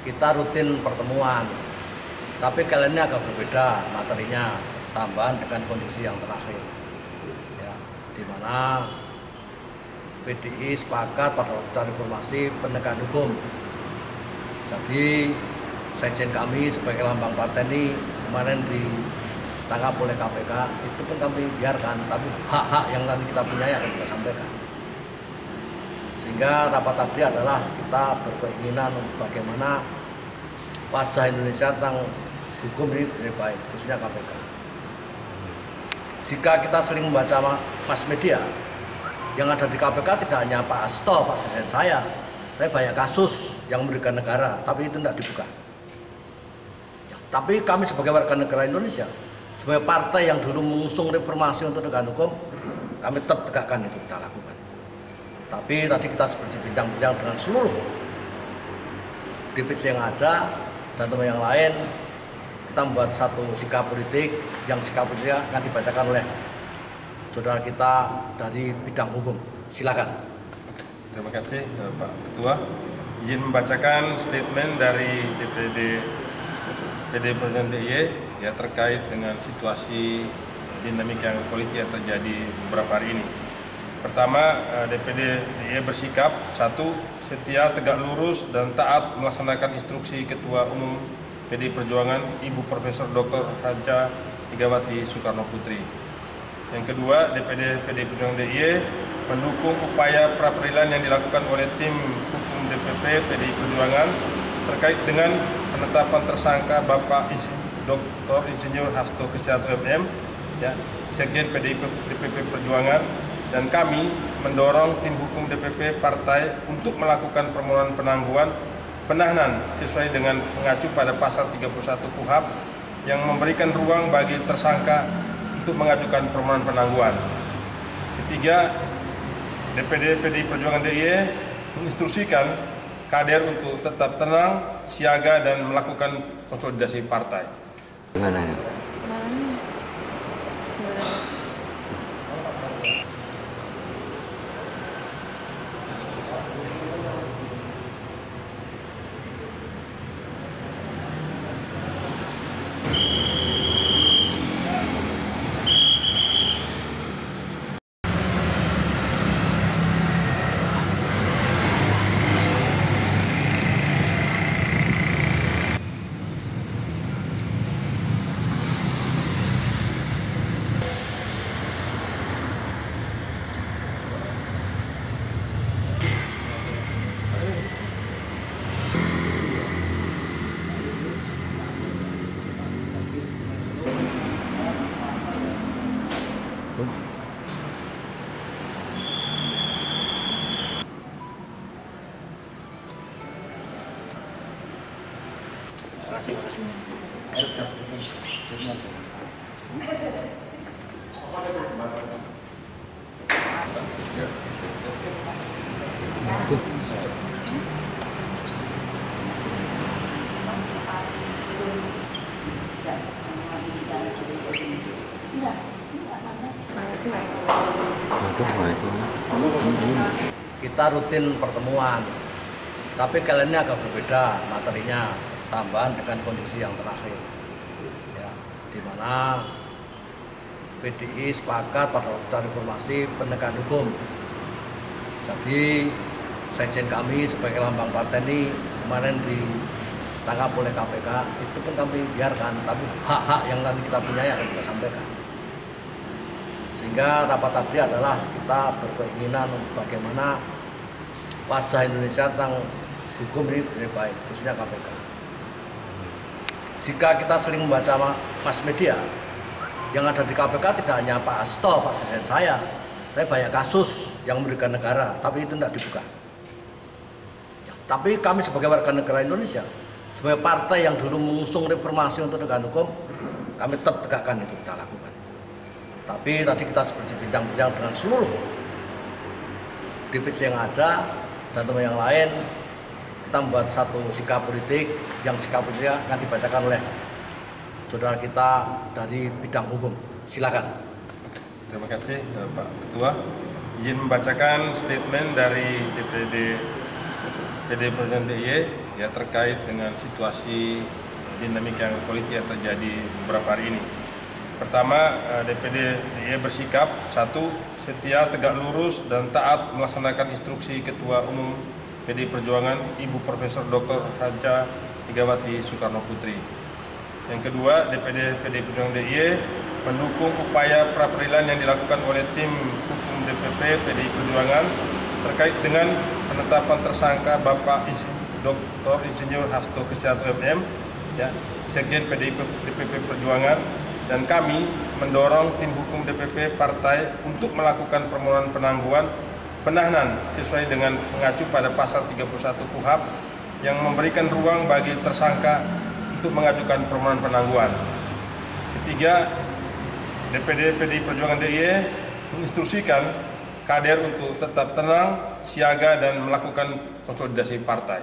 Kita rutin pertemuan, tapi kali ini agak berbeda materinya, tambahan dengan kondisi yang terakhir, ya, di mana PDI sepakat pada waktu reformasi penegakan hukum. Jadi sekjen kami sebagai lambang partai ini kemarin ditangkap oleh KPK, itu pun kami biarkan, tapi hak-hak yang nanti kita punya akan kita sampaikan. Sehingga rapat tadi adalah kita berkeinginan bagaimana wajah Indonesia tentang hukum ini lebih baik, khususnya KPK. Jika kita sering membaca mass media, yang ada di KPK tidak hanya Pak Hasto, Pak Sekjen saya, tapi banyak kasus yang merugikan negara, tapi itu tidak dibuka. Ya, tapi kami sebagai warga negara Indonesia, sebagai partai yang dulu mengusung reformasi untuk penegakan hukum, kami tetap tegakkan itu, kita lakukan. Tapi tadi kita seperti bincang-bincang dengan seluruh DPC yang ada dan teman yang lain, kita membuat satu sikap politik yang sikap politik akan dibacakan oleh saudara kita dari bidang hukum. Silakan. Terima kasih Pak Ketua. Izin membacakan statement dari PD Perjuangan DIY ya terkait dengan situasi dinamika politik yang terjadi beberapa hari ini. Pertama, DPD DIY bersikap, satu, setia, tegak lurus, dan taat melaksanakan instruksi Ketua Umum PD Perjuangan Ibu Profesor Dr. Haja Megawati Soekarno Putri. Yang kedua, DPD PD Perjuangan DIY mendukung upaya pra-peradilan yang dilakukan oleh tim hukum DPP PDI Perjuangan terkait dengan penetapan tersangka Bapak Dr. Insinyur Hasto Kristianto MM, ya, Sekjen DPP Perjuangan. Dan kami mendorong tim hukum DPP partai untuk melakukan permohonan penangguhan penahanan sesuai dengan mengacu pada pasal 31 KUHP yang memberikan ruang bagi tersangka untuk mengajukan permohonan penangguhan. Ketiga, DPD PDI Perjuangan DIY menginstruksikan kader untuk tetap tenang, siaga, dan melakukan konsolidasi partai. Gimana ya? Kita rutin pertemuan, tapi kali ini agak berbeda materinya, tambahan dengan kondisi yang terakhir, ya, di mana PDI sepakat pada waktu reformasi penegakan hukum. Jadi sekjen kami sebagai lambang partai ini kemarin ditangkap oleh KPK, itu pun kami biarkan, tapi hak-hak yang nanti kita punya akan kita sampaikan. Sehingga rapat tadi adalah kita berkeinginan bagaimana wajah Indonesia tentang hukum ini lebih baik, khususnya KPK. Jika kita sering membaca mass media, yang ada di KPK tidak hanya Pak Hasto, Pak Sekjen saya, tapi banyak kasus yang merugikan negara, tapi itu tidak dibuka. Ya, tapi kami sebagai warga negara Indonesia, sebagai partai yang dulu mengusung reformasi untuk negara hukum, kami tetap tegakkan itu kita lakukan. Tapi tadi kita berbincang-bincang dengan seluruh DPC yang ada dan teman yang lain, kita membuat satu sikap politik yang sikap politik akan dibacakan oleh saudara kita dari bidang hukum. Silakan. Terima kasih Pak Ketua. Izin membacakan statement dari DPD Provinsi DIY ya terkait dengan situasi dinamika politik yang terjadi beberapa hari ini. Pertama, DPD DIY bersikap satu, setia, tegak lurus dan taat melaksanakan instruksi Ketua Umum PDI Perjuangan Ibu Profesor Dr. Haja Megawati Soekarno Putri. Yang kedua, DPD PDI Perjuangan DIY mendukung upaya pra-peradilan yang dilakukan oleh tim hukum DPP PDI Perjuangan terkait dengan penetapan tersangka Bapak Dr. Insinyur Hasto Kristianto MM, ya, Sekjen PDI DPP Perjuangan, dan kami mendorong tim hukum DPP partai untuk melakukan permohonan penangguhan penahanan sesuai dengan mengacu pada pasal 31 KUHP yang memberikan ruang bagi tersangka untuk mengajukan permohonan penangguhan. Ketiga, DPD PDI Perjuangan DIY menginstruksikan kader untuk tetap tenang, siaga, dan melakukan konsolidasi partai.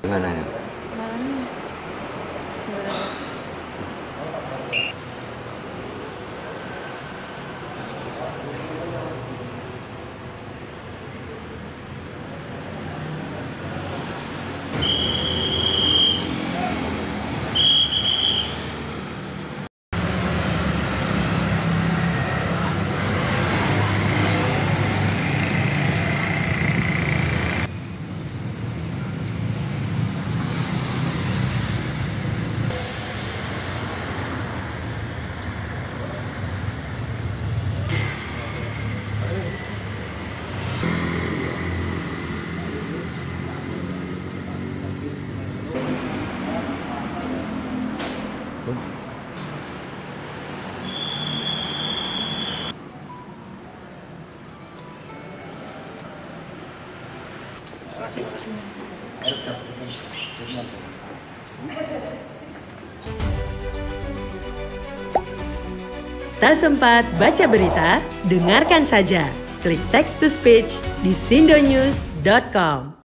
Gimana ya? Tak sempat baca berita? Dengarkan saja. Klik text to speech di sindonews.com.